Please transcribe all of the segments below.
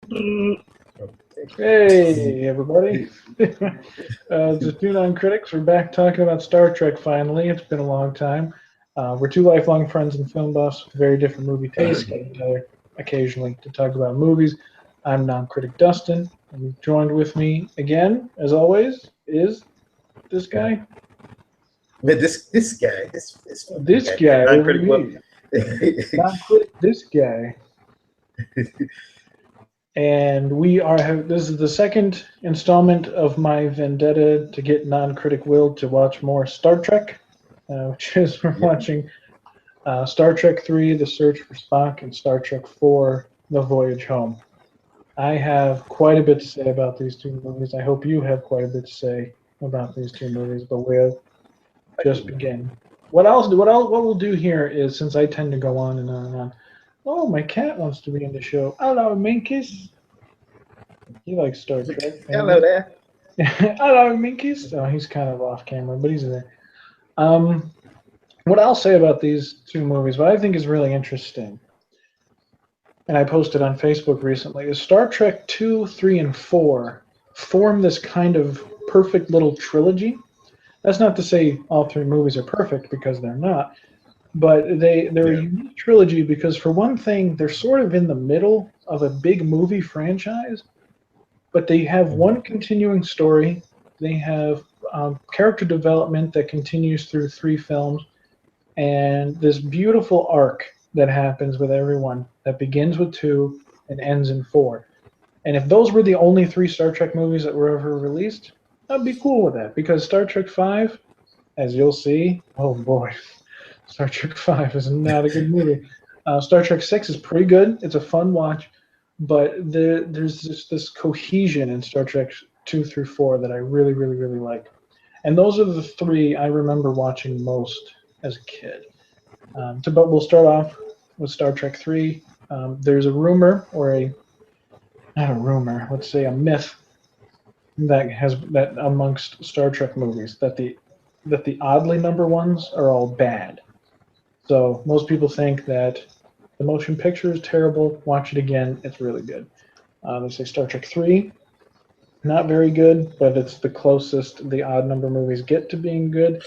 Hey, everybody. Just Tune on Critics. We're back talking about Star Trek finally. It's been a long time. We're two lifelong friends and film buffs with very different movie tastes, getting together occasionally to talk about movies. I'm non-critic Dustin, and joined with me again, as always, is this guy. But this guy, this fucking This guy, guy non over critical. here. Non-critic this guy. And we are this is the second installment of my vendetta to get non-critic Will to watch more Star Trek, which is we're Yeah. watching Star Trek 3, The Search for Spock, and Star Trek 4, The Voyage Home. I have quite a bit to say about these two movies. I hope you have quite a bit to say about these two movies, but we'll just begin. What else? What we'll do here is, since I tend to go on and on and on. Oh, my cat wants to be in the show. Hello, Minkus. He likes Star Trek. Hello there. Hello, Minkus. Oh, he's kind of off camera, but he's there. Um, what I'll say about these two movies, what I think is really interesting, and I posted on Facebook recently, is Star Trek 2, 3, and 4 form this kind of perfect little trilogy. That's not to say all three movies are perfect, because they're not, but they're a Yeah. unique trilogy because, for one thing, they're sort of in the middle of a big movie franchise, but they have one continuing story. They have character development that continues through three films, and this beautiful arc that happens with everyone that begins with two and ends in four. And if those were the only three Star Trek movies that were ever released, I'd be cool with that, because Star Trek 5, as you'll see, oh boy, Star Trek 5 is not a good movie. Star Trek 6 is pretty good. It's a fun watch, but there's this cohesion in Star Trek 2 through 4 that I really, really, really like. And those are the three I remember watching most as a kid. But we'll start off with Star Trek 3. There's a rumor, or not a rumor, let's say a myth, that amongst Star Trek movies that the oddly number ones are all bad. So most people think that the motion picture is terrible. Watch it again; it's really good. They say Star Trek 3, not very good, but it's the closest the odd number movies get to being good.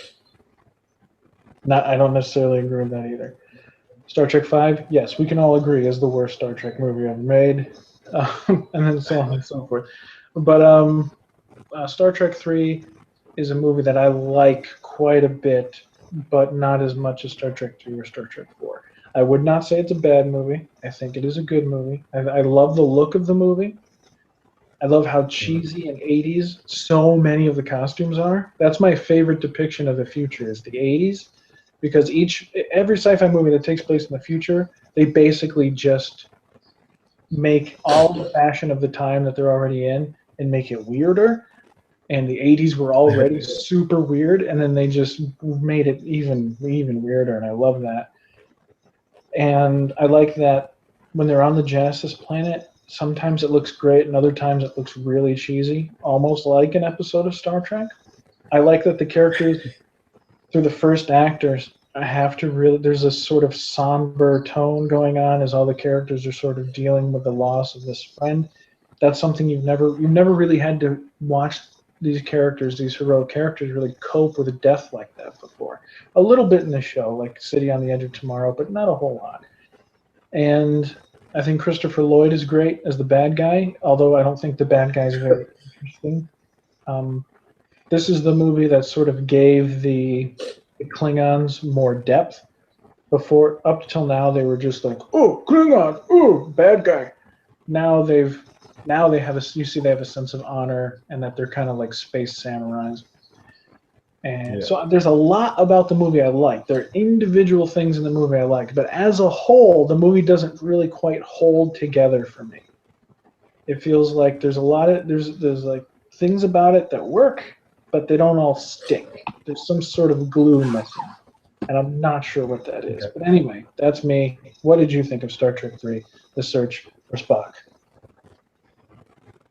Not, I don't necessarily agree with that either. Star Trek 5, yes, we can all agree is the worst Star Trek movie ever made, and then so on and so forth. But Star Trek 3 is a movie that I like quite a bit, but not as much as Star Trek 2 or Star Trek 4. I would not say it's a bad movie. I think it is a good movie. I love the look of the movie. I love how cheesy and 80s so many of the costumes are. That's my favorite depiction of the future, is the 80s, because every sci-fi movie that takes place in the future, they basically just make all the fashion of the time that they're already in and make it weirder. And the 80s were already super weird, and then they just made it even weirder, and I love that. And I like that when they're on the Genesis planet, sometimes it looks great, and other times it looks really cheesy, almost like an episode of Star Trek. I like that the characters through the first actors have to really, there's this sort of somber tone going on as all the characters are sort of dealing with the loss of this friend. That's something you've never really had to watch these heroic characters really cope with a death like that before. A little bit in the show, like City on the Edge of Tomorrow, but not a whole lot. And I think Christopher Lloyd is great as the bad guy, although I don't think the bad guy is very interesting. Um, this is the movie that sort of gave the Klingons more depth. Before, up till now, they were just like, oh, Klingon, oh, bad guy. Now they have you see they have a sense of honor, and that they're kind of like space samurais. And Yeah. so there's a lot about the movie I like. There are individual things in the movie I like, but as a whole, the movie doesn't really quite hold together for me. It feels like there's a lot of there's like things about it that work, but they don't all stick. There's some sort of glue missing, and I'm not sure what that is. Okay. But anyway, that's me. What did you think of Star Trek 3: The Search for Spock?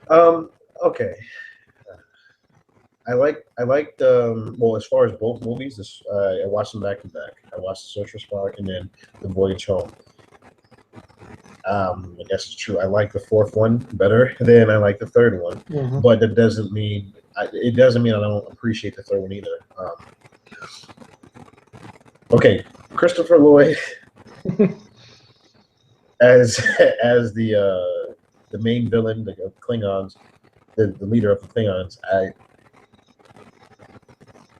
Um. Okay. I liked well, as far as both movies, I watched them back to back. I watched The Search for Spock and then The Voyage Home. I guess it's true. I like the fourth one better than I like the third one, but that doesn't mean I don't appreciate the third one either. Okay, Christopher Lloyd as the main villain, the Klingons, the leader of the Klingons.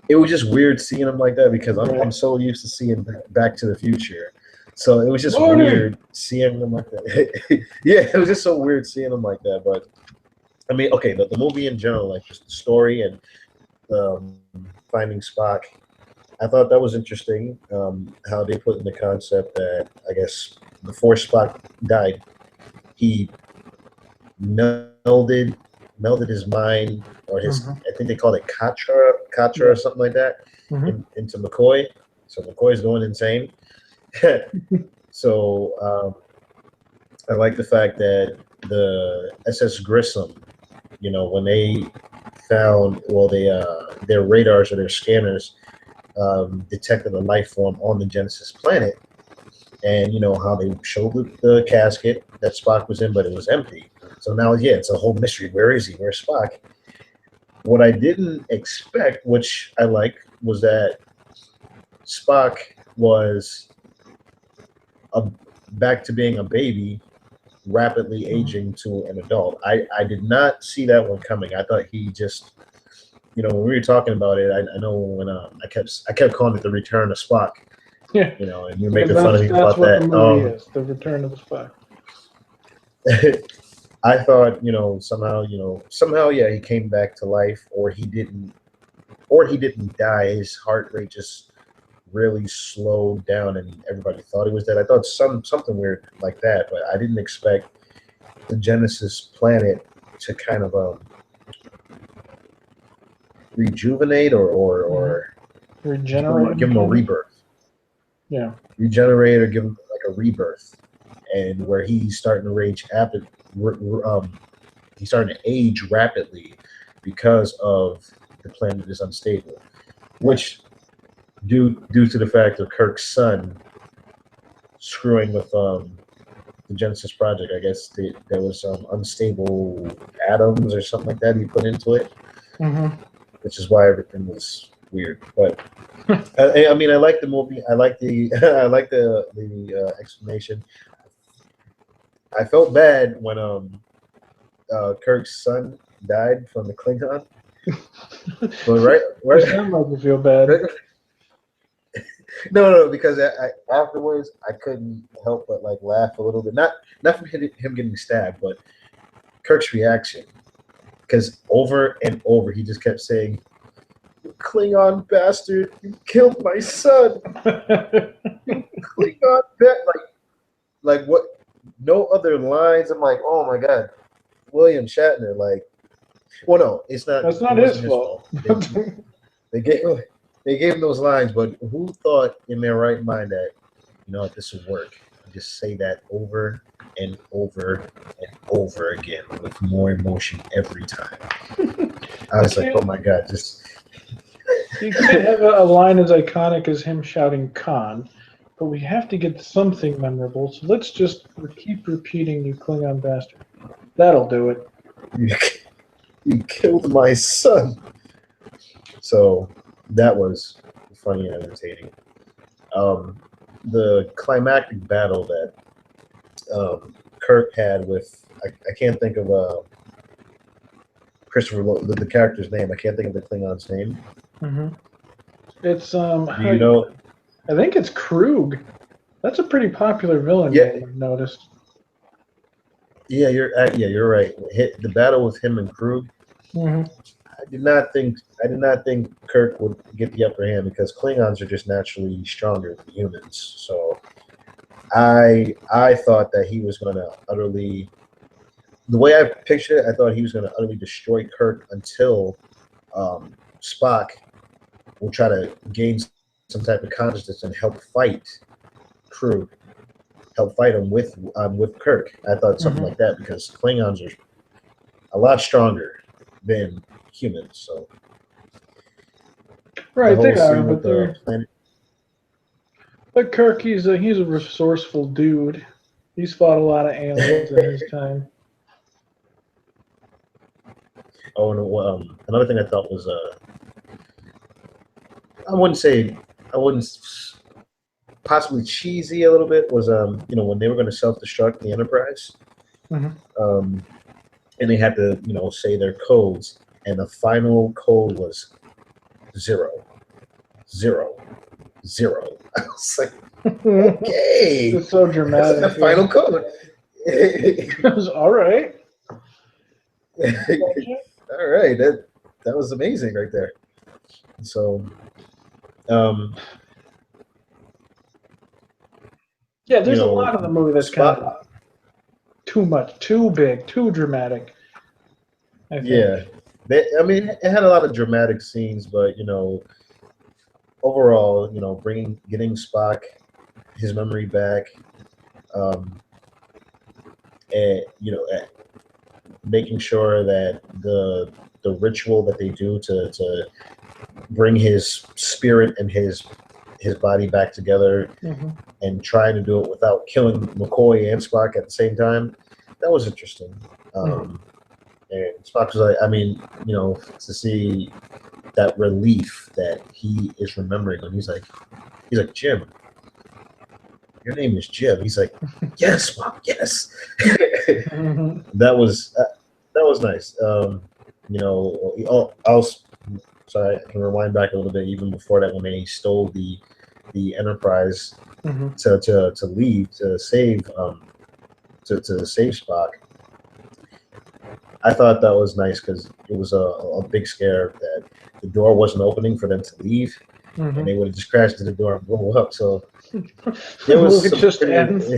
It was just weird seeing him like that because I'm so used to seeing Back to the Future. So it was just weird seeing him like that. Yeah, it was just so weird seeing him like that. But I mean, okay, the movie in general, like just the story and finding Spock, I thought that was interesting. How they put in the concept that I guess before Spock died, he melded his mind or his I think they call it Katra or something like that into McCoy. So McCoy's going insane. So I like the fact that the SS Grissom, you know, when they found their radars or their scanners detected a life form on the Genesis planet, and you know how they showed the casket that Spock was in, but it was empty. So now, yeah, it's a whole mystery. Where is he? Where's Spock? What I didn't expect, which I like, was that Spock was back to being a baby, rapidly aging to an adult. I did not see that one coming. I thought he just, you know, when we were talking about it, I know when I kept calling it the Return of Spock. Yeah. You know, and you're making fun of me about that. That's what the movie is, the Return of the Spock. I thought, somehow, yeah, he came back to life, or he didn't die. His heart rate just really slowed down, and everybody thought he was dead. I thought something weird like that, but I didn't expect the Genesis planet to kind of rejuvenate or regenerate, give him a rebirth. Yeah, regenerate or give him like a rebirth, and where he's starting to he's starting to age rapidly because of the planet is unstable, which due to the fact of Kirk's son screwing with the Genesis project. I guess there was some unstable atoms or something like that he put into it, which is why everything was weird. But I mean, I like the movie. I like the I like the explanation. I felt bad when Kirk's son died from the Klingon. But right, you sound like you feel bad. No, because I afterwards I couldn't help but like laugh a little bit. Not from him getting stabbed, but Kirk's reaction. Because over and over he just kept saying, "You Klingon bastard! You killed my son! You Klingon bastard!" Like what? No other lines. I'm like, oh my god, William Shatner. Like, well, no, it's not. That's not his fault. They gave him those lines, but who thought in their right mind that, you know, this would work? Just say that over and over and over again with more emotion every time. I was like, oh my god, just. You can't have a line as iconic as him shouting "Khan," but we have to get something memorable, so let's just keep repeating, "You Klingon bastard." That'll do it. You killed my son. So that was funny and entertaining. The climactic battle that Kirk had with, I can't think of Christopher, the character's name. I can't think of the Klingon's name. It's Do you know? I think it's Krug. That's a pretty popular villain name, I've noticed. Yeah, you're right. The battle with him and Krug. I did not think Kirk would get the upper hand because Klingons are just naturally stronger than humans. So I thought that he was going to utterly, the way I pictured it, I thought he was going to utterly destroy Kirk until Spock will try to gain some type of consciousness and help fight Krug, help fight him with Kirk. I thought something like that because Klingons are a lot stronger than humans. So right, they are, but Kirk, he's a resourceful dude. He's fought a lot of aliens in his time. Oh, and another thing I thought was I wouldn't possibly cheesy a little bit was when they were going to self-destruct the Enterprise, and they had to say their codes, and the final code was 0, 0, 0. I was like, okay, it's so dramatic. That's the final code. It was all right. All right, that was amazing right there. So, yeah, there's a lot of the movie that's kind of too much, too big, too dramatic. I think. Yeah, it had a lot of dramatic scenes, but overall, getting Spock his memory back, and making sure that the ritual that they do to bring his spirit and his body back together, and trying to do it without killing McCoy and Spock at the same time, that was interesting. And Spock was like, to see that relief that he is remembering when he's like, Jim, your name is Jim. He's like, yes, Spock, yes. That was nice. Sorry, I can rewind back a little bit. Even before that, when they stole the Enterprise to leave to save Spock, I thought that was nice because it was a big scare that the door wasn't opening for them to leave, and they would have just crashed to the door and blow up. So it was just ends.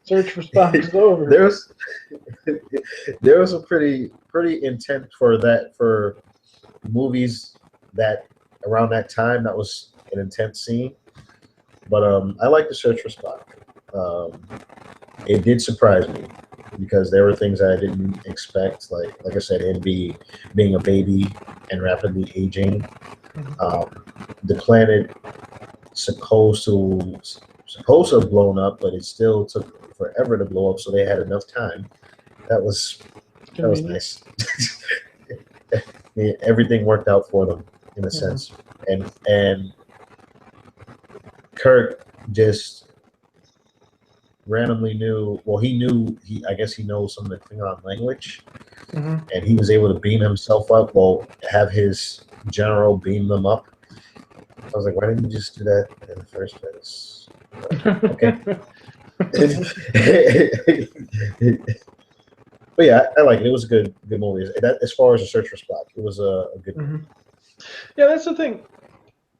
Search for Spock is over. There was a pretty intense for movies that around that time. That was an intense scene, but I like the Search for Spock. It did surprise me because there were things I didn't expect, like I said, him being a baby and rapidly aging. The planet supposed to have blown up, but it still took forever to blow up, so they had enough time. That was nice. Everything worked out for them in a sense, and Kirk just randomly knew. Well, I guess he knows some of the Klingon language, and he was able to beam himself up. Well, have his general beam them up. I was like, why didn't you just do that in the first place? Okay. But yeah, I like it. It was a good movie. As far as the Search for Spock, it was a good movie. Yeah, that's the thing.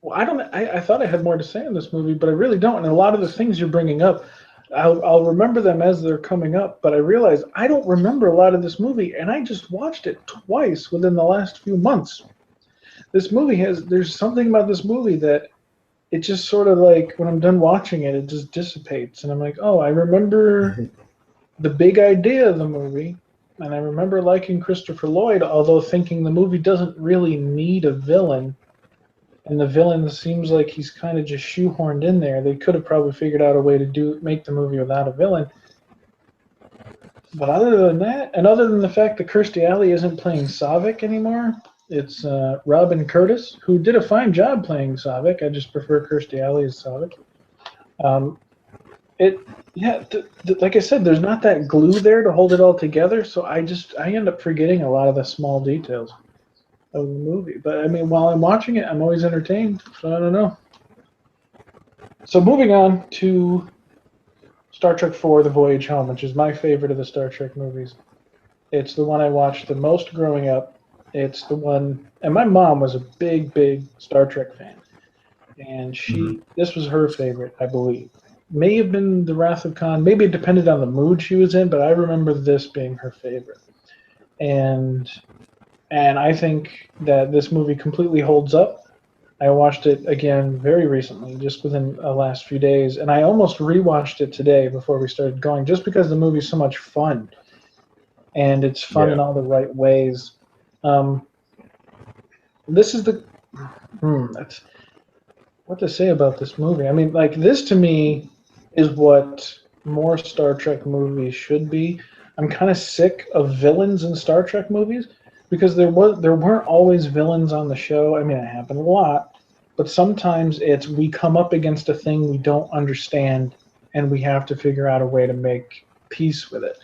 Well, I thought I had more to say in this movie, but I really don't. And a lot of the things you're bringing up, I'll remember them as they're coming up. But I realize I don't remember a lot of this movie, and I just watched it twice within the last few months. This movie there's something about this movie that it just sort of like when I'm done watching it, it just dissipates, and I'm like, oh, I remember the big idea of the movie, and I remember liking Christopher Lloyd, although thinking the movie doesn't really need a villain, and the villain seems like he's kind of just shoehorned in there. They could have probably figured out a way to make the movie without a villain. But other than that, and other than the fact that Kirstie Alley isn't playing Saavik anymore, it's Robin Curtis, who did a fine job playing Saavik. I just prefer Kirstie Alley as Saavik. Like I said, there's not that glue there to hold it all together, so I end up forgetting a lot of the small details of the movie. But I mean, while I'm watching it, I'm always entertained, so I don't know. So moving on to Star Trek IV, The Voyage Home, which is my favorite of the Star Trek movies. It's the one I watched the most growing up. It's the one, and my mom was a big, big Star Trek fan, and this was her favorite, I believe. May have been The Wrath of Khan. Maybe it depended on the mood she was in, but I remember this being her favorite. And I think that this movie completely holds up. I watched it again very recently, just within the last few days, and I almost rewatched it today before we started going, just because the movie's so much fun, and it's fun in all the right ways. This is that's what to say about this movie. I mean, like, this to me is what more Star Trek movies should be. I'm kind of sick of villains in Star Trek movies because there weren't always villains on the show. I mean, it happened a lot, but sometimes it's we come up against a thing we don't understand and we have to figure out a way to make peace with it.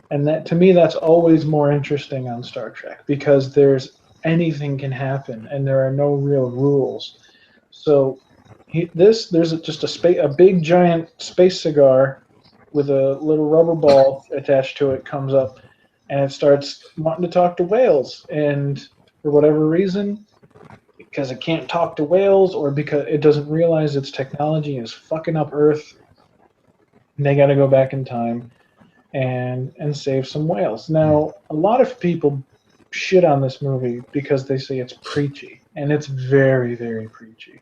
And that, to me, that's always more interesting on Star Trek because anything can happen and there are no real rules. So there's just a big giant space cigar with a little rubber ball attached to it comes up, and it starts wanting to talk to whales. And for whatever reason, because it can't talk to whales or because it doesn't realize its technology is fucking up Earth, they got to go back in time and save some whales. Now, a lot of people shit on this movie because they say it's preachy, and it's very, very preachy.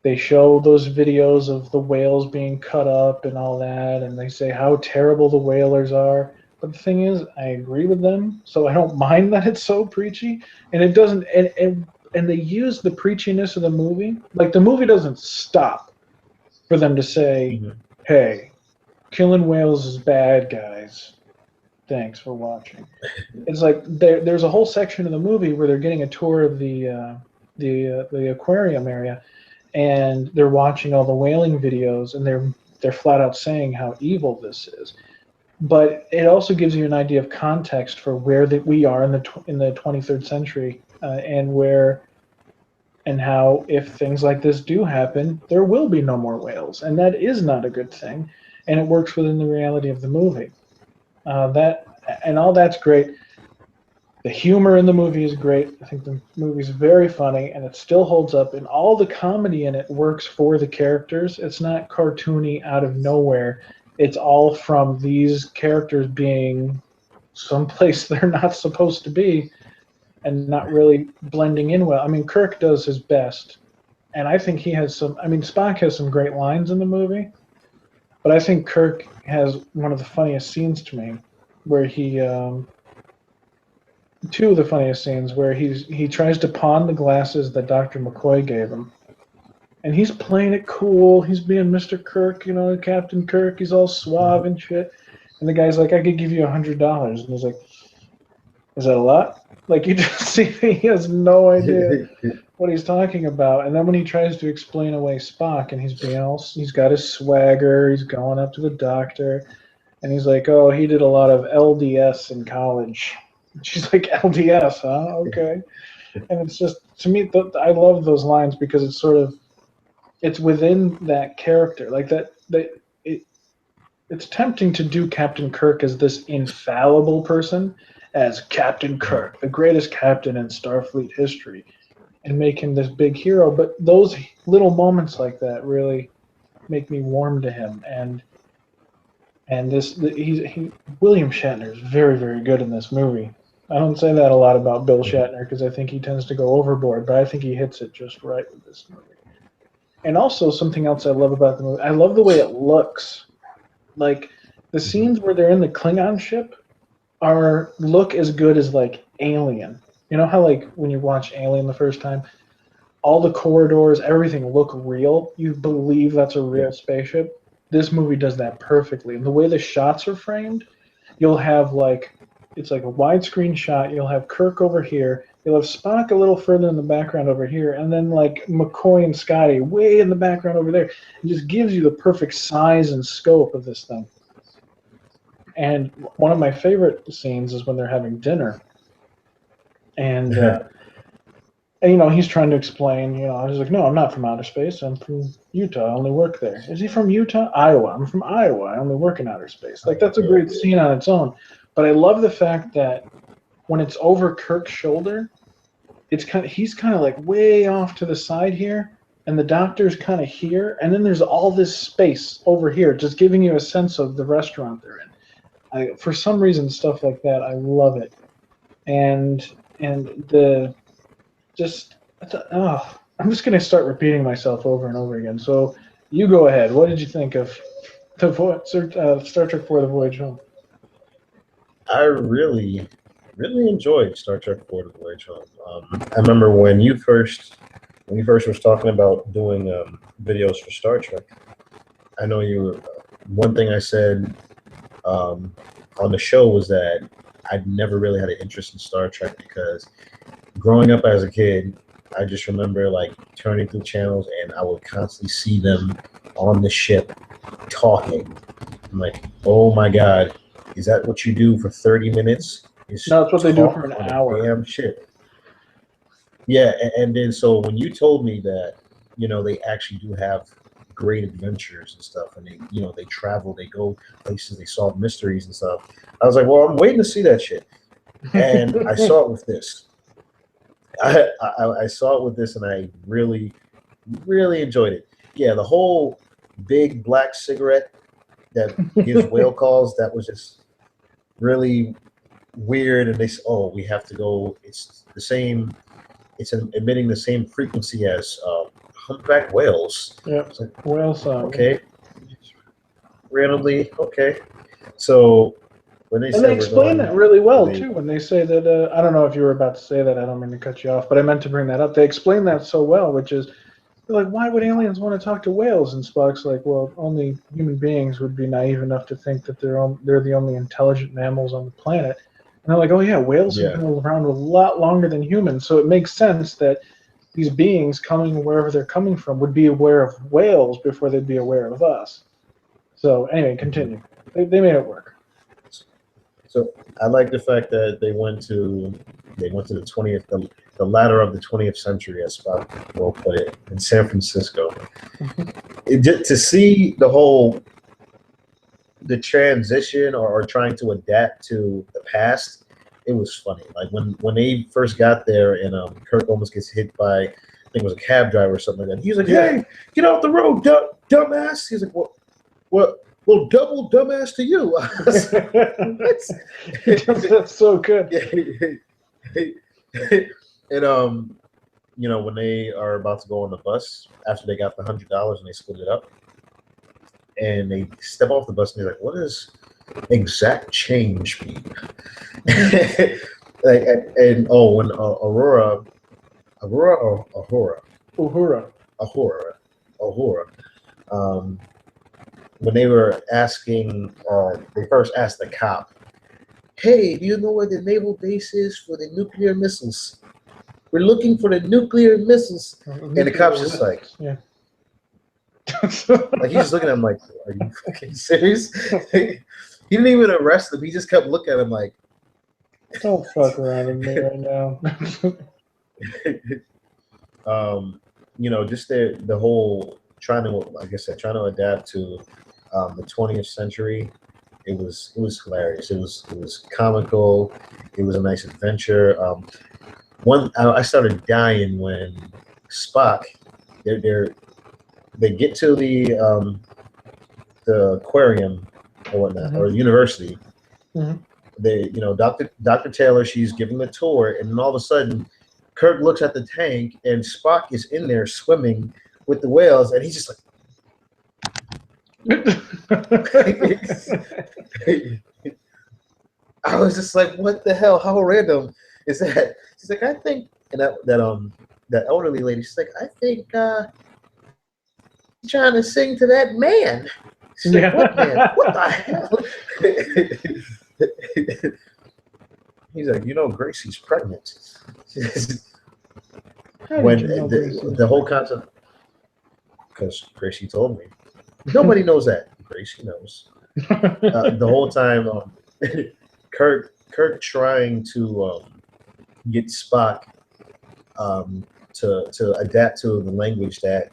They show those videos of the whales being cut up and all that, and they say how terrible the whalers are. But the thing is, I agree with them, so I don't mind that it's so preachy. And it doesn't, and they use the preachiness of the movie. Like, the movie doesn't stop for them to say, hey, killing whales is bad, guys. Thanks for watching. It's like there's a whole section of the movie where they're getting a tour of the aquarium area, and they're watching all the whaling videos, and they're flat out saying how evil this is. But it also gives you an idea of context for where we are in the 23rd century, and how if things like this do happen, there will be no more whales, and that is not a good thing, and it works within the reality of the movie. All that's great. The humor in the movie is great. I think the movie's very funny, and it still holds up. And all the comedy in it works for the characters. It's not cartoony out of nowhere. It's all from these characters being someplace they're not supposed to be and not really blending in well. I mean, Kirk does his best, and I think he has some. I mean, Spock has some great lines in the movie, but I think Kirk has one of the funniest scenes to me, where two of the funniest scenes where he tries to pawn the glasses that Dr. McCoy gave him. And he's playing it cool. He's being Mr. Kirk, Captain Kirk. He's all suave and shit. And the guy's like, I could give you $100. And he's like, is that a lot? Like, you just see he has no idea what he's talking about. And then when he tries to explain away Spock, and he's got his swagger, he's going up to the doctor, and he's like, oh, he did a lot of LDS in college. She's like, LDS, huh? Okay. And it's just, to me, I love those lines because it's within that character. Like it's tempting to do Captain Kirk as this infallible person, as Captain Kirk, the greatest captain in Starfleet history, and make him this big hero. But those little moments like that really make me warm to him. And William Shatner is very, very good in this movie. I don't say that a lot about Bill Shatner because I think he tends to go overboard, but I think he hits it just right with this movie. And also something else I love about the movie, I love the way it looks. Like, the scenes where they're in the Klingon ship look as good as, like, Alien. You know how, like, when you watch Alien the first time, all the corridors, everything look real? You believe that's a real spaceship? This movie does that perfectly. And the way the shots are framed, you'll have, it's like a widescreen shot. You'll have Kirk over here. You'll have Spock a little further in the background over here. And then, like, McCoy and Scotty way in the background over there. It just gives you the perfect size and scope of this thing. And one of my favorite scenes is when they're having dinner. And, he's trying to explain, I was like, no, I'm not from outer space. I'm from Utah. I only work there. Is he from Utah? Iowa. I'm from Iowa. I only work in outer space. Like, that's a great scene on its own. But I love the fact that when it's over Kirk's shoulder, he's kind of like way off to the side here, and the doctor's kind of here, and then there's all this space over here, just giving you a sense of the restaurant they're in. For some reason, stuff like that, I love it. I'm just going to start repeating myself over and over again. So you go ahead. What did you think of Star Trek 4: The Voyage Home? I really, really enjoyed Star Trek 4: The Voyage Home. I remember when you first was talking about doing videos for Star Trek, I know you were. One thing I said on the show was that I'd never really had an interest in Star Trek because growing up as a kid, I just remember like turning through channels and I would constantly see them on the ship talking. I'm like, oh my God, is that what you do for 30 minutes? No, that's what they do for Talk an on hour. a damn ship. Yeah, and then so when you told me that, they actually do have great adventures and stuff, and they travel, they go places, they solve mysteries and stuff. I was like, well, I'm waiting to see that shit, and I saw it with this. I saw it with this, and I really, really enjoyed it. Yeah, the whole big black cigarette that gives whale calls, that was just really weird. And they said, oh, we have to go. It's the same. It's emitting the same frequency as humpback whales. Yep. Like, whale song. Okay. Randomly. Okay. So when they and they explain that really well too. When they say that, I don't know if you were about to say that. I don't mean to cut you off, but I meant to bring that up. They explain that so well, which is they're like, why would aliens want to talk to whales? And Spock's like, well, only human beings would be naive enough to think that they're the only intelligent mammals on the planet. And they're like, oh yeah, whales have been around a lot longer than humans, so it makes sense that these beings coming wherever they're coming from would be aware of whales before they'd be aware of us. So anyway, continue. They made it work. So I like the fact that they went to the 20th, the ladder of the 20th century, as Spock will put it, in San Francisco. To see the transition or trying to adapt to the past, it was funny. Like when they first got there and Kirk almost gets hit by, I think it was a cab driver or something like that. He's like, hey, get off the road, dumbass. He's like, what? Well, double dumbass to you. That's so good. And when they are about to go on the bus after they got the $100 and they split it up, and they step off the bus and they're like, "What does exact change mean?" When Uhura. When they were asking, they first asked the cop, hey, do you know where the naval base is for the nuclear missiles? We're looking for the nuclear missiles. And the cop's just like, yeah. Like he's just looking at him like, are you fucking serious? He didn't even arrest him. He just kept looking at him like, don't fuck around with me right now. Just the whole trying to adapt to the 20th century. It was hilarious. It was comical. It was a nice adventure. I started dying when Spock, they get to the aquarium or whatnot, or the university. They, Dr. Taylor, she's giving the tour, and then all of a sudden, Kirk looks at the tank, and Spock is in there swimming with the whales, and he's just like, I was just like, what the hell? How random is that? She's like, I think, and that elderly lady, she's like, I think he's trying to sing to that man. She's like, what man? What the hell? He's like, Gracie's pregnant. When the whole concept, because Gracie told me. Nobody knows that. Gracie knows. The whole time, Kirk trying to get Spock to adapt to the language that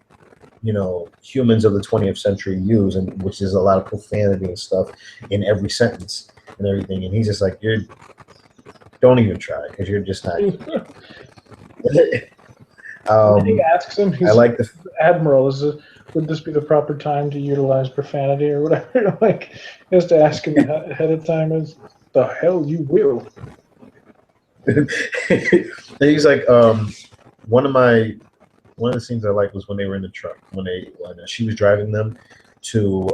humans of the 20th century use, and which is a lot of profanity and stuff in every sentence and everything. And he's just like, don't even try because you're just not. He asks him, I like the Admiral, would this be the proper time to utilize profanity or whatever? Like, he has to ask him ahead of time, is the hell you will. And he's like, one of the scenes I liked was when they were in the truck, when she was driving them to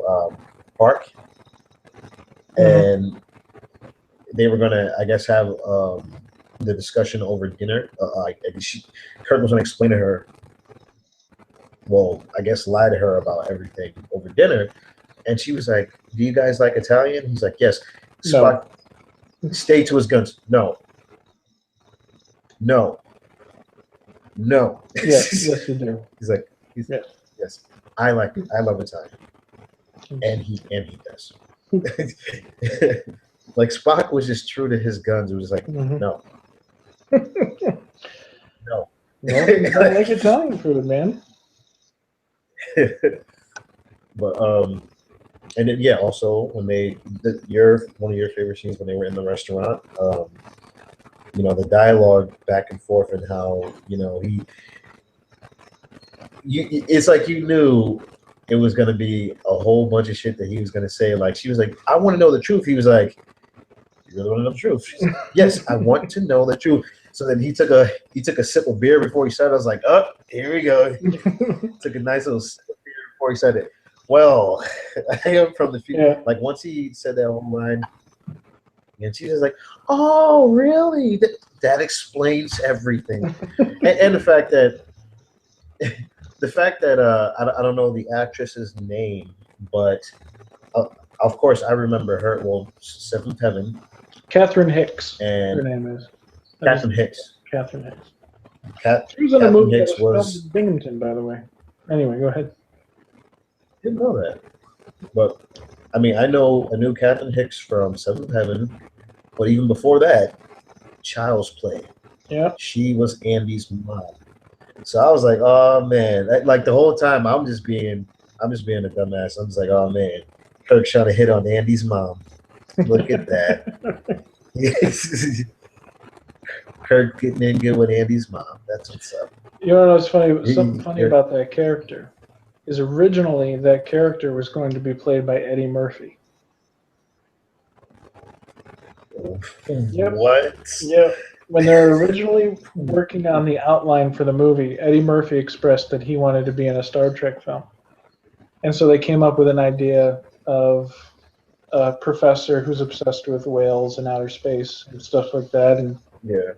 park, and they were gonna, I guess, have the discussion over dinner. Kurt was gonna explain to her well, I guess lie to her about everything over dinner. And she was like, "Do you guys like Italian?" He's like, "Yes." Spock stayed to his guns. No. No. No. Yes, you do. He's like, yes. I love Italian. And he does. Like Spock was just true to his guns. It was like, no. No. Well, you don't like Italian food, man. But and then, also when one of your favorite scenes when they were in the restaurant, the dialogue back and forth and how it's like you knew it was going to be a whole bunch of shit that he was going to say. Like she was like, "I want to know the truth." He was like, "You really want to know the truth?" She's like, "Yes, I want to know the truth." So then he took a sip of beer before he started. I was like, "Oh, here we go." Took a nice little sip of beer before he said it. Well, I am from the future. Yeah. Like once he said that whole line, and she was like, "Oh, really? That explains everything." and the fact that I don't know the actress's name, but of course I remember her. Well, Seventh Heaven. Catherine Hicks. And her name is. Catherine Hicks. Catherine Hicks. She was in a movie that was filmed in Binghamton, by the way. Anyway, go ahead. Didn't know that, but I mean, I knew Catherine Hicks from Seventh Heaven, but even before that, Child's Play. Yeah. She was Andy's mom. So I was like, oh man, like the whole time I'm just being a dumbass. I'm just like, oh man, Kirk's trying to hit on Andy's mom. Look at that. Kirk getting in good with Andy's mom. That's what's up. You know what's funny? Something funny about that character is originally that character was going to be played by Eddie Murphy. Yep. What? Yep. When they're originally working on the outline for the movie, Eddie Murphy expressed that he wanted to be in a Star Trek film. And so they came up with an idea of a professor who's obsessed with whales and outer space and stuff like that. And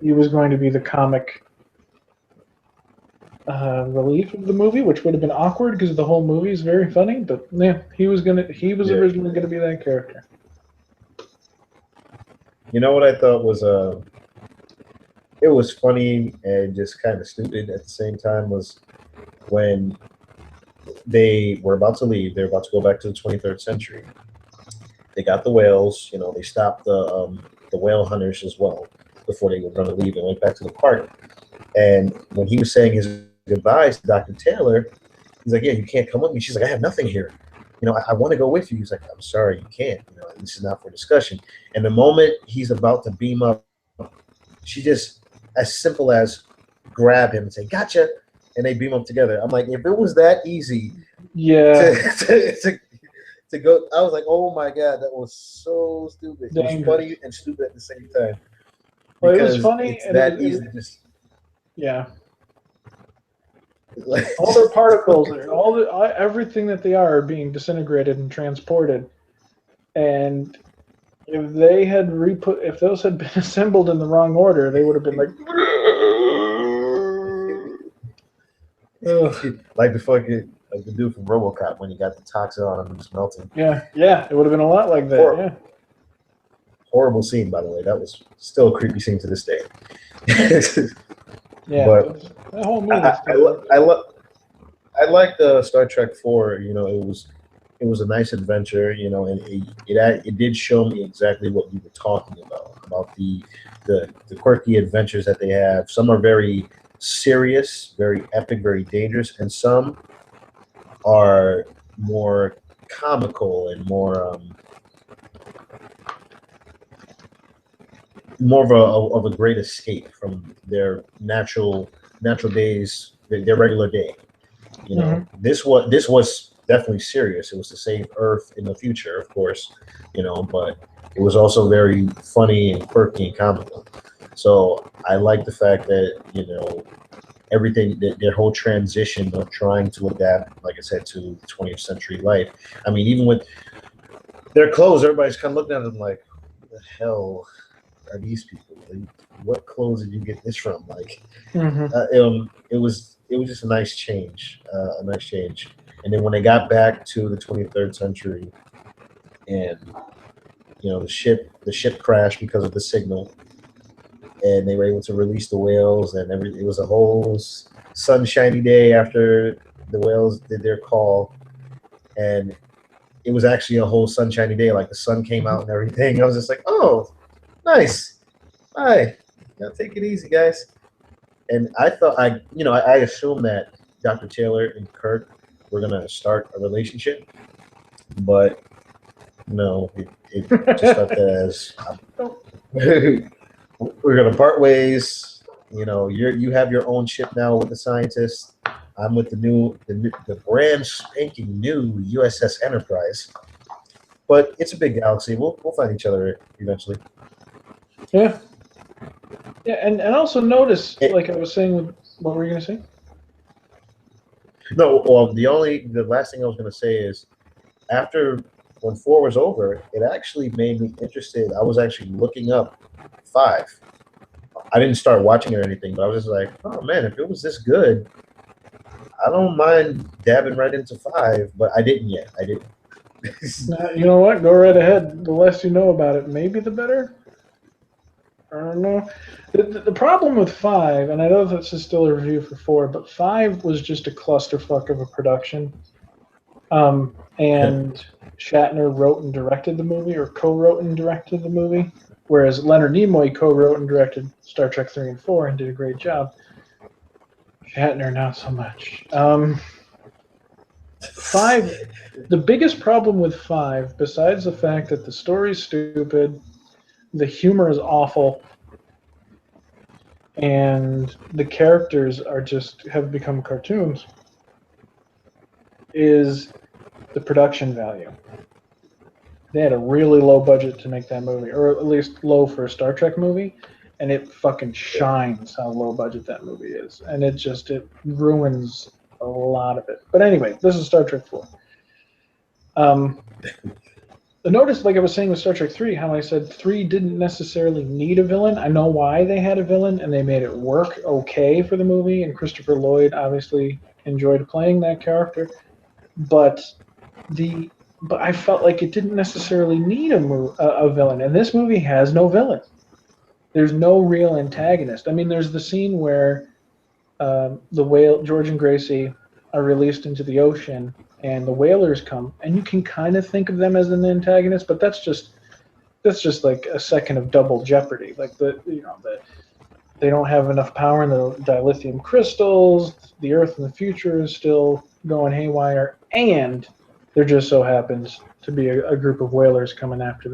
he was going to be the comic relief of the movie, which would have been awkward because the whole movie is very funny. But yeah, he was originally going to be that character. You know what I thought was it was funny and just kind of stupid at the same time was when they were about to leave. They were about to go back to the 23rd century. They got the whales. They stopped the whale hunters as well before they were going to leave and went back to the park. And when he was saying his goodbyes to Dr. Taylor, he's like, "Yeah, you can't come with me." She's like, "I have nothing here. I want to go with you." He's like, "I'm sorry, you can't. This is not for discussion." And the moment he's about to beam up, she just, as simple as grab him and say, "Gotcha," and they beam up together. I'm like, if it was that easy, to go, I was like, oh my god, that was so stupid. It was funny and stupid at the same time. Well, it was funny it's and that easy to just all their particles, everything that they are being disintegrated and transported. And if they had if those had been assembled in the wrong order, they would have been like, like the dude from RoboCop when he got the toxin on him and was melting. Yeah, it would have been a lot like that. Horrible scene, by the way. That was still a creepy scene to this day. But that whole movie. I like the Star Trek 4. It was a nice adventure. And it did show me exactly what we were talking about the quirky adventures that they have. Some are very serious, very epic, very dangerous, and some are more comical and more of a great escape from their natural days, their regular day. This was definitely serious. It was to save Earth in the future, of course, but it was also very funny and quirky and comical. So I like the fact that everything, their whole transition of trying to adapt, like I said, to 20th century life. I mean, even with their clothes, everybody's kind of looking at them like, what the hell are these people? Like, what clothes did you get this from? Like, Mm-hmm. it was just a nice change, And then when they got back to the 23rd century, and the ship crashed because of the signal, and they were able to release the whales, and it was a whole sunshiny day after the whales did their call, and it was actually a whole sunshiny day. Like the sun came out and everything. I was just like, oh, nice. Bye. Take it easy, guys. And I thought I assumed that Dr. Taylor and Kirk were gonna start a relationship, but no, it just started as we're gonna part ways. You have your own ship now with the scientists. I'm with the brand spanking new USS Enterprise. But it's a big galaxy. We'll find each other eventually. Yeah. Yeah, and also notice, like I was saying, what were you gonna say? No, well, the last thing I was gonna say is when 4 was over, it actually made me interested. I was actually looking up 5. I didn't start watching it or anything, but I was just like, oh man, if it was this good, I don't mind dabbing right into 5. But I didn't yet. I didn't. You know what? Go right ahead. The less you know about it, maybe the better. I don't know. The problem with 5, and I know this is still a review for 4, but 5 was just a clusterfuck of a production. And Shatner wrote and directed the movie, or co-wrote and directed the movie, whereas Leonard Nimoy co-wrote and directed Star Trek 3 and 4 and did a great job. Shatner, not so much. 5, the biggest problem with 5, besides the fact that the story's stupid, the humor is awful, and the characters have become cartoons, is the production value. They had a really low budget to make that movie, or at least low for a Star Trek movie, and it fucking shines how low budget that movie is, and it ruins a lot of it. But anyway, this is Star Trek 4. Notice, like I was saying with Star Trek 3, how I said 3 didn't necessarily need a villain. I know why they had a villain, and they made it work okay for the movie, and Christopher Lloyd obviously enjoyed playing that character. But I felt like it didn't necessarily need a villain, and this movie has no villain. There's no real antagonist. I mean, there's the scene where the whale, George and Gracie, are released into the ocean, and the whalers come, and you can kind of think of them as an antagonist, but that's just like a second of double jeopardy. Like they don't have enough power in the dilithium crystals. The Earth in the future is still going haywire, and there just so happens to be a group of whalers coming after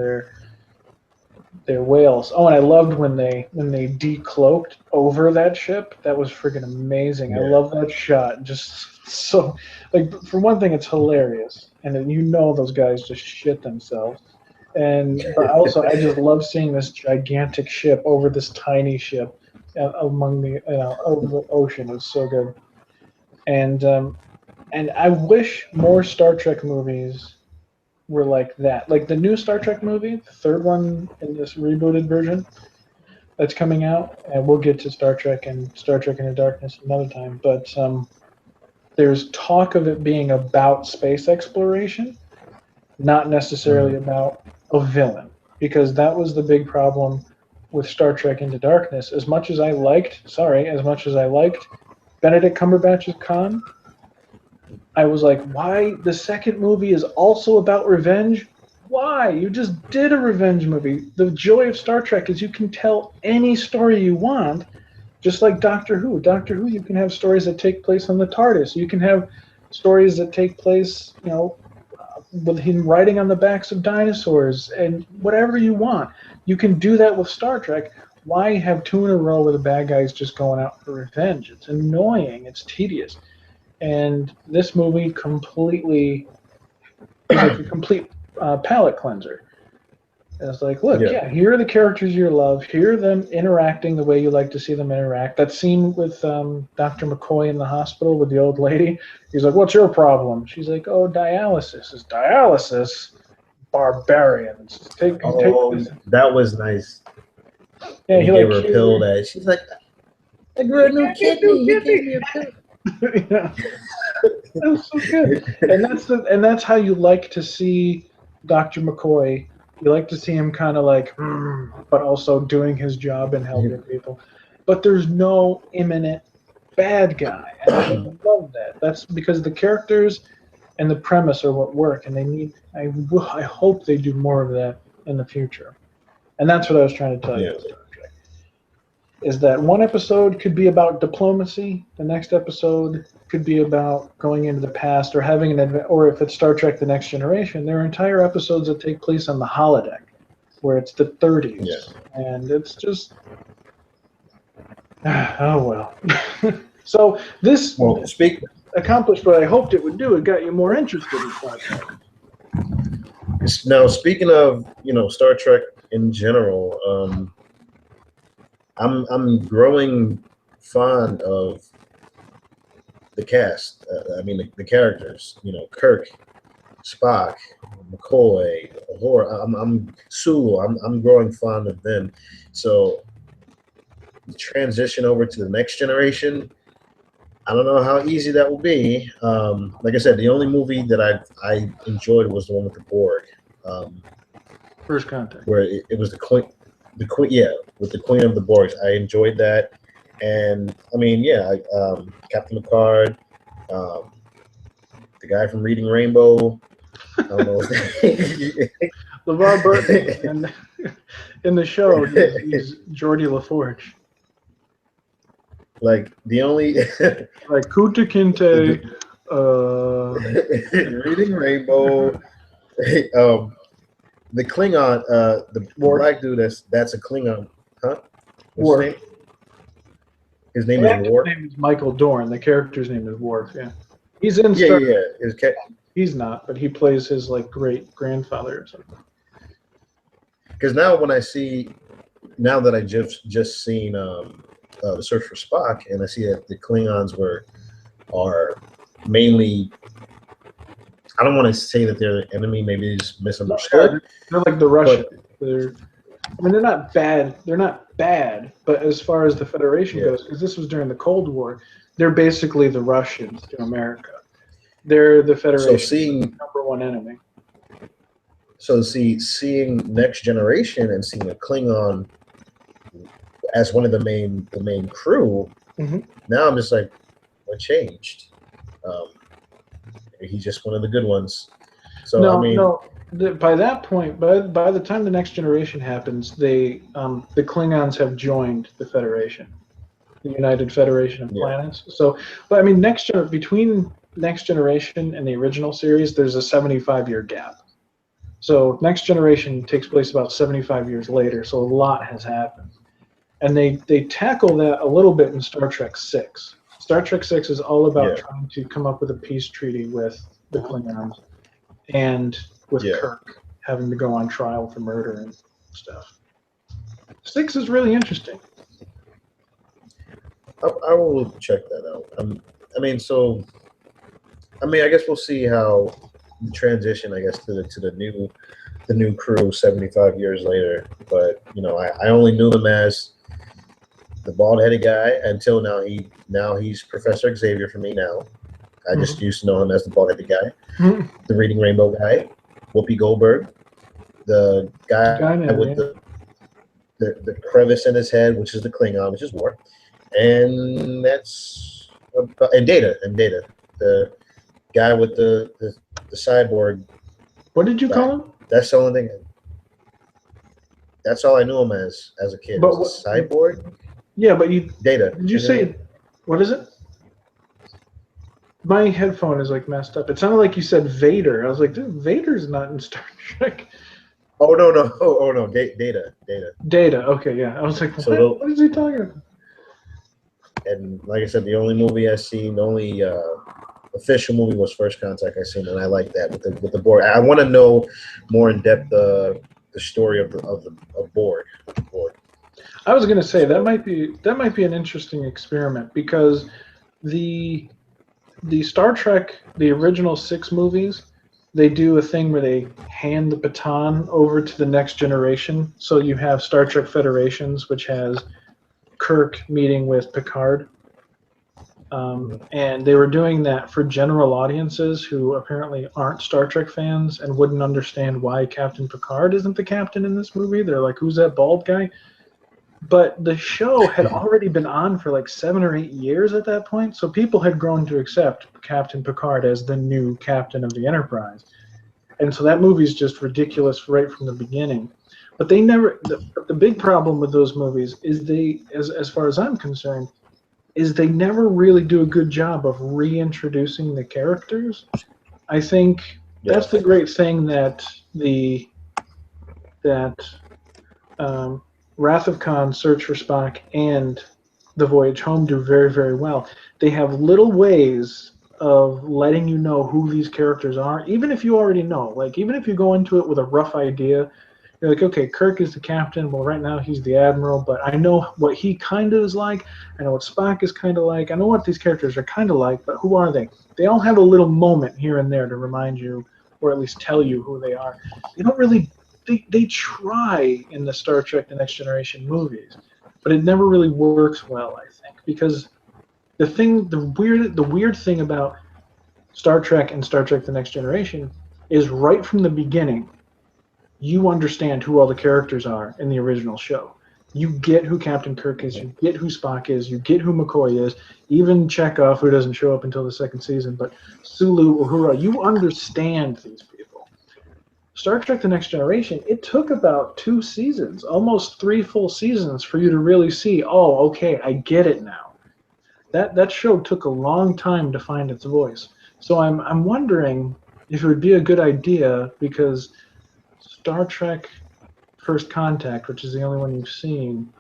their whales. Oh, and I loved when they decloaked over that ship. That was friggin' amazing. Yeah. I love that shot. Just so, like, for one thing, it's hilarious, and then those guys just shit themselves. But also, I just love seeing this gigantic ship over this tiny ship among over the ocean. It was so good. And I wish more Star Trek movies were like that. Like the new Star Trek movie, the third one in this rebooted version that's coming out, and we'll get to Star Trek and Star Trek Into Darkness another time, but there's talk of it being about space exploration, not necessarily about a villain, because that was the big problem with Star Trek Into Darkness. As much as I liked Benedict Cumberbatch's Khan, I was like, why? The second movie is also about revenge? Why? You just did a revenge movie. The joy of Star Trek is you can tell any story you want, just like Doctor Who. Doctor Who, you can have stories that take place on the TARDIS. You can have stories that take place, with him riding on the backs of dinosaurs and whatever you want. You can do that with Star Trek. Why have 2 in a row where the bad guys just going out for revenge? It's annoying. It's tedious. And this movie completely is like a complete palate cleanser. It's like, look, here are the characters you love. Here are them interacting the way you like to see them interact. That scene with Dr. McCoy in the hospital with the old lady. He's like, what's your problem? She's like, oh, dialysis. Is dialysis? Barbarians. Take this. That was nice. Yeah, And he he gave like her a pill that she's like, I grew a new kidney. He gave me a pill. Yeah, that was so good. And that's how you like to see Dr. McCoy. You like to see him kind of like, but also doing his job and helping people. But there's no imminent bad guy, and I love that. That's because the characters and the premise are what work, and they need. I hope they do more of that in the future. And that's what I was trying to tell you. Is that one episode could be about diplomacy, the next episode could be about going into the past or having an adventure, or if it's Star Trek The Next Generation, there are entire episodes that take place on the holodeck, where it's the 30s, and it's just, oh well. So this accomplished what I hoped it would do. It got you more interested in Star Trek. Now, speaking of, Star Trek in general, I'm growing fond of the cast. The characters. Kirk, Spock, McCoy, I'm Sulu. I'm growing fond of them. So the transition over to the Next Generation, I don't know how easy that will be. Like I said, the only movie that I enjoyed was the one with the Borg. First Contact. Where it was the queen, with the Queen of the Borgs. I enjoyed that, and Captain Picard, the guy from Reading Rainbow. I don't know his name. LeVar Burton, and in the show, he's Geordie LaForge. Like the only like Kuta Kinte, Reading Rainbow. The Klingon, the black dude that's a Klingon, huh? What's his name? His name is Worf. His name is Michael Dorn. The character's name is Worf. Yeah, he's in Star Trek. He's not, but he plays his great grandfather or something. Because now that I just seen the Search for Spock, and I see that the Klingons are mainly. I don't want to say that they're the enemy. Maybe it's misunderstood. Yeah, they're like the Russians. They're not bad. They're not bad. But as far as the Federation goes, because this was during the Cold War, they're basically the Russians to America. They're the Federation's number one enemy. So seeing Next Generation and seeing a Klingon as one of the main crew, now I'm just like, what changed? He's just one of the good ones. So by that point, by the time the Next Generation happens, the Klingons have joined the Federation, the United Federation of Planets. So, but between Next Generation and the original series, there's a 75-year gap. So Next Generation takes place about 75 years later. So a lot has happened, and they tackle that a little bit in Star Trek VI. Star Trek VI is all about trying to come up with a peace treaty with the Klingons, and with Kirk having to go on trial for murder and stuff. 6 is really interesting. I will check that out. I guess we'll see how the transition, I guess, to the new crew 75 years later. But I only knew him as the bald-headed guy until now. He's Professor Xavier for me now. I just used to know him as the bald-headed guy, the Reading Rainbow guy, Whoopi Goldberg, the guy with the crevice in his head, which is the Klingon, which is Worf, and Data, the guy with the cyborg. What did you call him? That's the only thing. That's all I knew him as a kid. But cyborg. Yeah, but Data. Did you say what is it? My headphone is messed up. It sounded like you said Vader. I was like, dude, Vader's not in Star Trek. Oh no. Data. Data. Okay, yeah. I was like, what is he talking about? And like I said, the only movie I seen, the only official movie was First Contact I seen, and I like that with the Borg. I want to know more in depth the story of Borg. I was going to say that might be an interesting experiment, because the Star Trek, the original 6 movies, they do a thing where they hand the baton over to the next generation. So you have Star Trek Federations, which has Kirk meeting with Picard. And they were doing that for general audiences who apparently aren't Star Trek fans and wouldn't understand why Captain Picard isn't the captain in this movie. They're like, who's that bald guy? But the show had already been on for like 7 or 8 years at that point, so people had grown to accept Captain Picard as the new captain of the Enterprise. And so that movie's just ridiculous right from the beginning. But they never. The big problem with those movies is they, as far as I'm concerned, is they never really do a good job of reintroducing the characters. I think that's the great thing that Wrath of Khan, Search for Spock, and The Voyage Home do very, very well. They have little ways of letting you know who these characters are, even if you already know. Like, even if you go into it with a rough idea, you're like, okay, Kirk is the captain. Well, right now he's the admiral, but I know what he kind of is like. I know what Spock is kind of like. I know what these characters are kind of like, but who are they? They all have a little moment here and there to remind you, or at least tell you who they are. They don't really. They try in the Star Trek The Next Generation movies, but it never really works well, I think, because the weird thing about Star Trek and Star Trek The Next Generation is right from the beginning, you understand who all the characters are in the original show. You get who Captain Kirk is, you get who Spock is, you get who McCoy is, even Chekhov, who doesn't show up until the second season, but Sulu, Uhura, you understand these people. Star Trek The Next Generation, it took about 2 seasons, almost 3 full seasons for you to really see, oh, okay, I get it now. That show took a long time to find its voice. So I'm wondering if it would be a good idea, because Star Trek First Contact, which is the only one you've seen,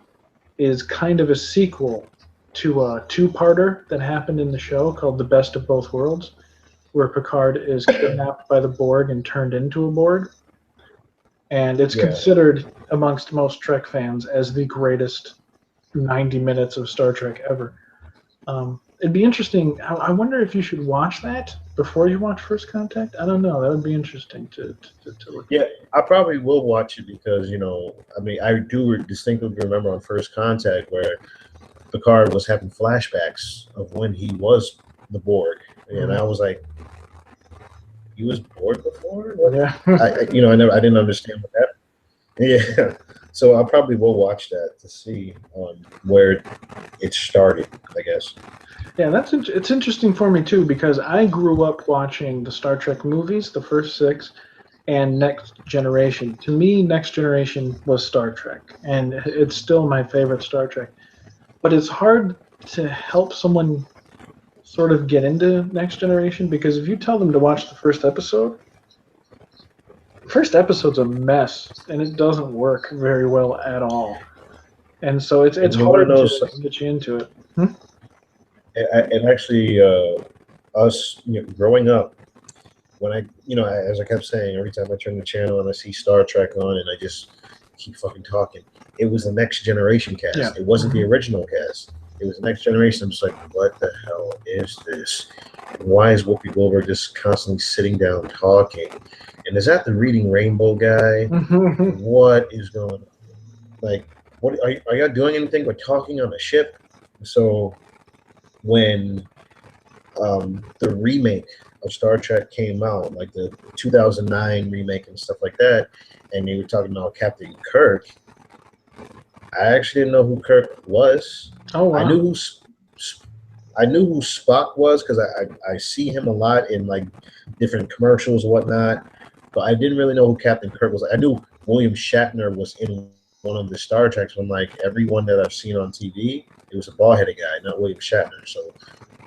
is kind of a sequel to a 2-parter that happened in the show called The Best of Both Worlds, where Picard is kidnapped by the Borg and turned into a Borg. And it's considered amongst most Trek fans as the greatest 90 minutes of Star Trek ever. It'd be interesting. I wonder if you should watch that before you watch First Contact. I don't know. That would be interesting to look at. Yeah, I probably will watch it because, I mean, I do distinctly remember on First Contact where Picard was having flashbacks of when he was the Borg. And I was like, he was Borg before? Yeah. I didn't understand what happened. Yeah. So I probably will watch that to see where it started, I guess. Yeah, it's interesting for me too, because I grew up watching the Star Trek movies, the first 6, and Next Generation. To me, Next Generation was Star Trek, and it's still my favorite Star Trek. But it's hard to help someone sort of get into Next Generation, because if you tell them to watch the first episode's a mess, and it doesn't work very well at all. And so it's hard to get you into it. And actually, us growing up, when as I kept saying, every time I turn the channel and I see Star Trek on, and I just keep fucking talking, it was the Next Generation cast. Yeah. It wasn't the original cast. It was the Next Generation. I'm just like, what the hell is this? Why is Whoopi Goldberg just constantly sitting down talking? And is that the Reading Rainbow guy? What is going on? Like, what are y'all doing anything but talking on a ship? So when the remake of Star Trek came out, like the 2009 remake and stuff like that, and they were talking about Captain Kirk, I actually didn't know who Kirk was. Oh, wow. I knew who Spock was because I see him a lot in like different commercials and whatnot, but I didn't really know who Captain Kirk was. I knew William Shatner was in one of the Star Treks, from like everyone that I've seen on TV, it was a bald-headed guy, not William Shatner. So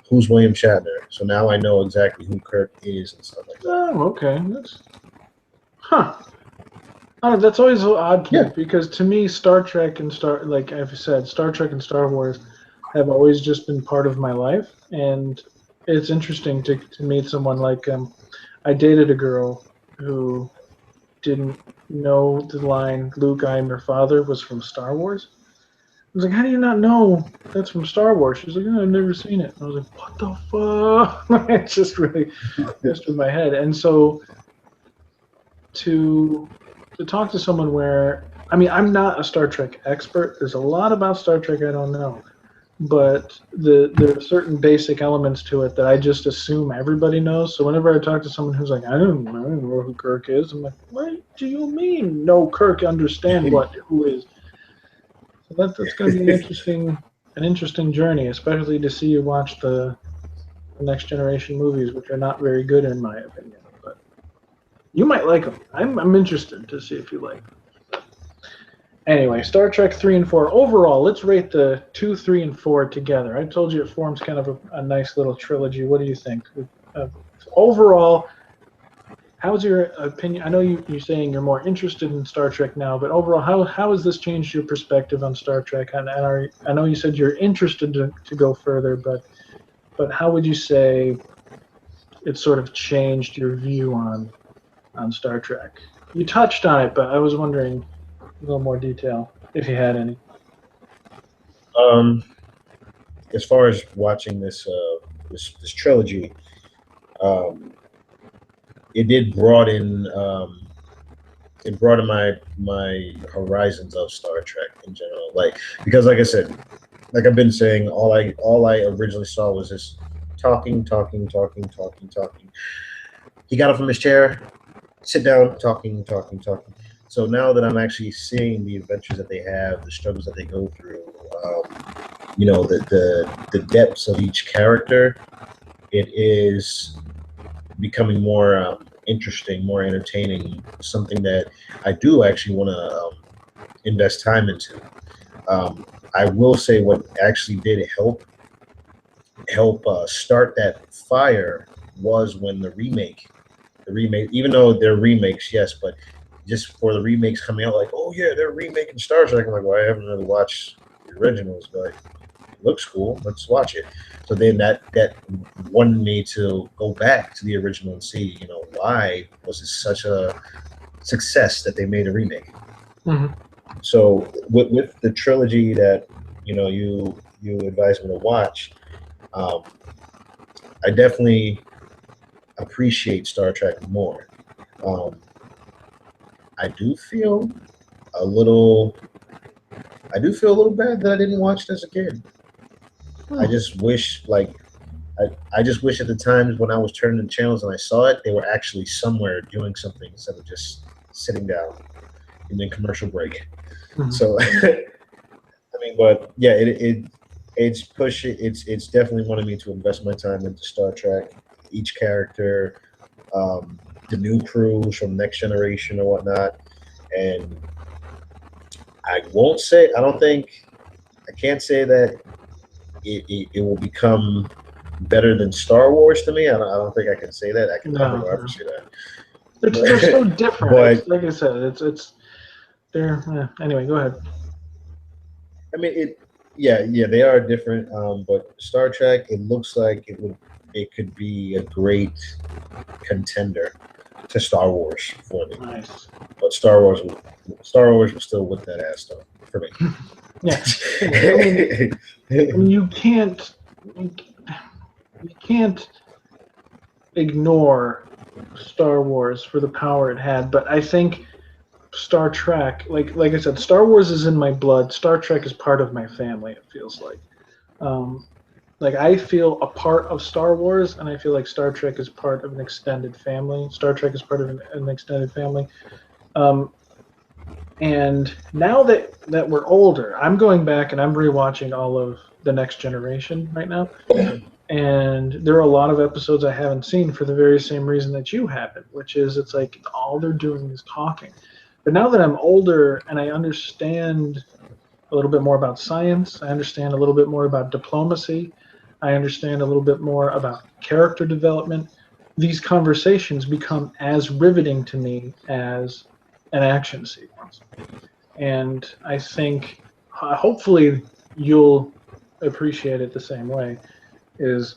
who's William Shatner? So now I know exactly who Kirk is and stuff like that. Oh, okay. That's always an odd point, because to me, Star Trek and like I've said, Star Trek and Star Wars have always just been part of my life, and it's interesting to meet someone like I dated a girl who didn't know the line "Luke, I am your father" was from Star Wars. I was like, how do you not know that's from Star Wars? She's like, I've never seen it. And I was like, what the fuck? It just really messed with my head. And so to talk to someone where, I mean, I'm not a Star Trek expert. There's a lot about Star Trek I don't know, but there are certain basic elements to it that I just assume everybody knows. So whenever I talk to someone who's like, I don't know who Kirk is, I'm like, what do you mean? No, Kirk, understand who is. So that's going to be an interesting journey, especially to see you watch the Next Generation movies, which are not very good in my opinion. But you might like them. I'm interested to see if you like them. Anyway, Star Trek 3 and 4. Overall, let's rate the 2, 3, and 4 together. I told you it forms kind of a nice little trilogy. What do you think? Overall, how's your opinion? I know you're saying you're more interested in Star Trek now, but overall, how has this changed your perspective on Star Trek? And I know you said you're interested to go further, but how would you say it sort of changed your view on Star Trek? You touched on it, but I was wondering a little more detail, if you had any. As far as watching this trilogy, it did broaden my horizons of Star Trek in general. Because like I said, like I've been saying, all I originally saw was this talking. He got up from his chair, sit down, talking. So now that I'm actually seeing the adventures that they have, the struggles that they go through, the depths of each character, it is becoming more interesting, more entertaining, something that I do actually want to invest time into. I will say what actually did help start that fire was when the remake, even though they're remakes, yes, but just for the remakes coming out, like, oh yeah, they're remaking Star Trek. I'm like, well, I haven't really watched the originals, but it looks cool. Let's watch it. So then that wanted me to go back to the original and see, why was it such a success that they made a remake. Mm-hmm. So with the trilogy that you advised me to watch, I definitely appreciate Star Trek more. I do feel a little bad that I didn't watch it as a kid. I just wish, I just wish at the times when I was turning the channels and I saw it, they were actually somewhere doing something instead of just sitting down in the commercial break. Mm-hmm. So, I mean, but yeah, it's definitely wanted me to invest my time into Star Trek, each character, the new crews from Next Generation or whatnot. And I can't say that it will become better than Star Wars to me. I don't think I can say that. I can never say that. They're so different. But, like I said, they're anyway. Go ahead. I mean, they are different. But Star Trek, it looks like it could be a great contender to Star Wars for me. Nice. But Star Wars was still with that ass though for me. Yeah. I mean, you can't ignore Star Wars for the power it had, but I think Star Trek, like I said, Star Wars is in my blood. Star Trek is part of my family, it feels like. I feel a part of Star Wars, and I feel like Star Trek is part of an extended family. Star Trek is part of an extended family. And now that we're older, I'm going back and I'm rewatching all of the Next Generation right now. And there are a lot of episodes I haven't seen for the very same reason that you haven't, which is it's like all they're doing is talking. But now that I'm older and I understand a little bit more about science, I understand a little bit more about diplomacy, I understand a little bit more about character development, these conversations become as riveting to me as an action sequence. And I think hopefully you'll appreciate it the same way. There's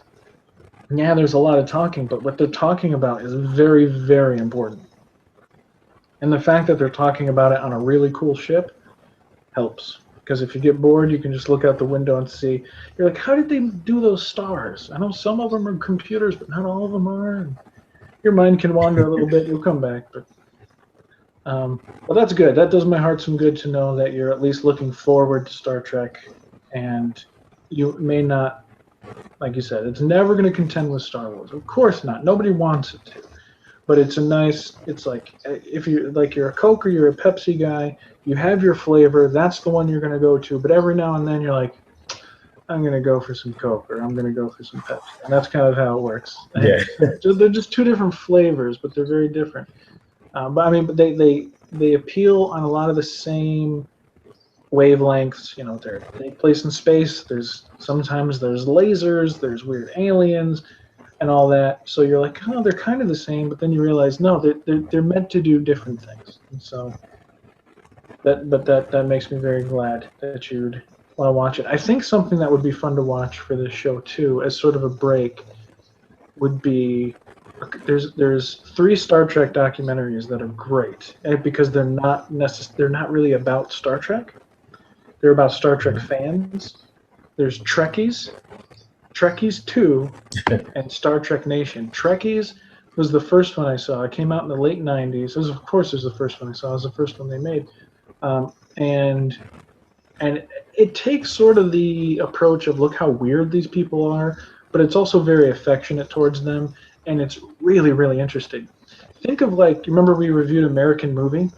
a lot of talking, but what they're talking about is very, very important. And the fact that they're talking about it on a really cool ship helps. Because if you get bored, you can just look out the window and see. You're like, how did they do those stars? I know some of them are computers, but not all of them are. And your mind can wander a little bit. You'll come back. But Well, that's good. That does my heart some good to know that you're at least looking forward to Star Trek, and you may not, like you said, it's never going to contend with Star Wars. Of course not. Nobody wants it to. But it's a nice. It's like if you're a Coke or you're a Pepsi guy, you have your flavor. That's the one you're going to go to. But every now and then you're like, I'm going to go for some Coke or I'm going to go for some Pepsi, and that's kind of how it works. Yeah. They're just two different flavors, but they're very different. But I mean, but they appeal on a lot of the same wavelengths. You know, they take place in space. Sometimes there's lasers, there's weird aliens, and all that. So you're like, oh, they're kind of the same, but then you realize no, they're meant to do different things. And so that makes me very glad that you'd want to watch it. I think something that would be fun to watch for this show too, as sort of a break, would be there's 3 Star Trek documentaries that are great, because they're not really about Star Trek. They're about Star Trek fans. There's Trekkies 2, and Star Trek Nation. Trekkies was the first one I saw. It came out in the late 90s. Of course, it was the first one I saw. It was the first one they made. And it takes sort of the approach of look how weird these people are, but it's also very affectionate towards them, and it's really, really interesting. Think of, like, you remember we reviewed American Movie?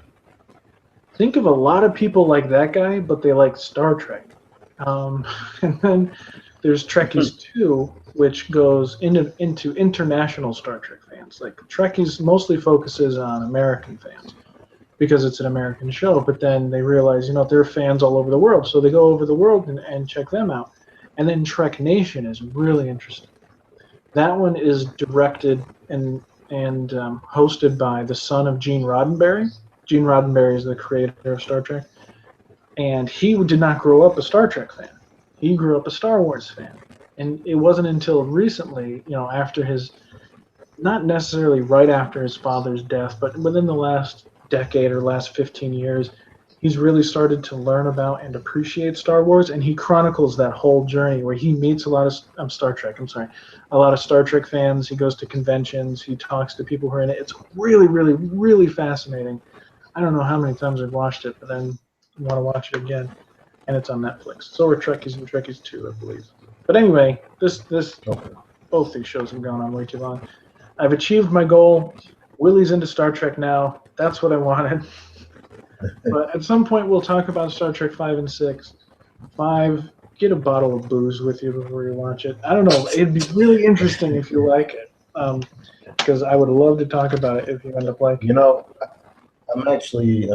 Think of a lot of people like that guy, but they like Star Trek. And then there's Trekkies 2, which goes into international Star Trek fans. Like, Trekkies mostly focuses on American fans because it's an American show, but then they realize, there are fans all over the world, so they go over the world and check them out. And then Trek Nation is really interesting. That one is directed and hosted by the son of Gene Roddenberry. Gene Roddenberry is the creator of Star Trek, and he did not grow up a Star Trek fan. He grew up a Star Wars fan, and it wasn't until recently, after not necessarily right after his father's death, but within the last decade or last 15 years, he's really started to learn about and appreciate Star Wars, and he chronicles that whole journey where he meets a lot of Star Trek fans. He goes to conventions. He talks to people who are in it. It's really, really, really fascinating. I don't know how many times I've watched it, but then I want to watch it again, and it's on Netflix. So are Trekkies and Trekkies 2, I believe. But anyway, both these shows have gone on way too long. I've achieved my goal. Willie's into Star Trek now. That's what I wanted. But at some point, we'll talk about Star Trek 5 and 6. 5, get a bottle of booze with you before you watch it. I don't know. It'd be really interesting if you like it, because I would love to talk about it if you end up liking it. I'm actually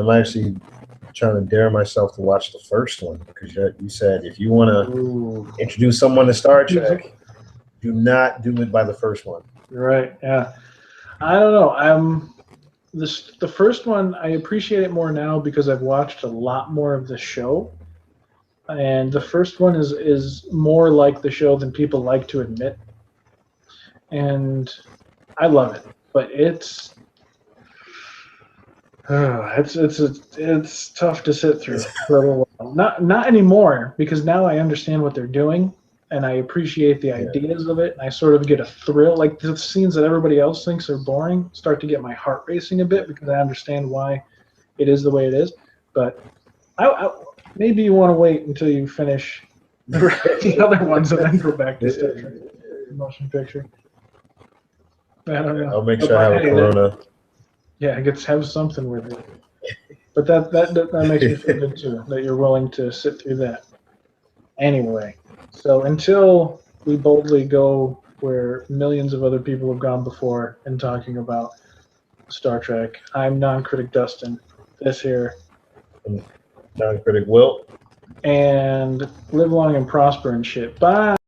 trying to dare myself to watch the first one, because you said if you want to introduce someone to Star Trek, do not do it by the first one. You're right. Yeah. I don't know. The first one, I appreciate it more now because I've watched a lot more of the show, and the first one is more like the show than people like to admit, and I love it. But it's tough to sit through for a little while. Not anymore, because now I understand what they're doing, and I appreciate the ideas of it, and I sort of get a thrill. Like, the scenes that everybody else thinks are boring start to get my heart racing a bit because I understand why it is the way it is. But maybe you want to wait until you finish the other ones and then go back to Star Trek motion picture. I don't know. I'll make sure I have a Corona. Yeah, I get to have something with it. But that makes me feel good too, that you're willing to sit through that. Anyway. So until we boldly go where millions of other people have gone before in talking about Star Trek, I'm non-critic Dustin. This here. Non-critic Will. And live long and prosper and shit. Bye.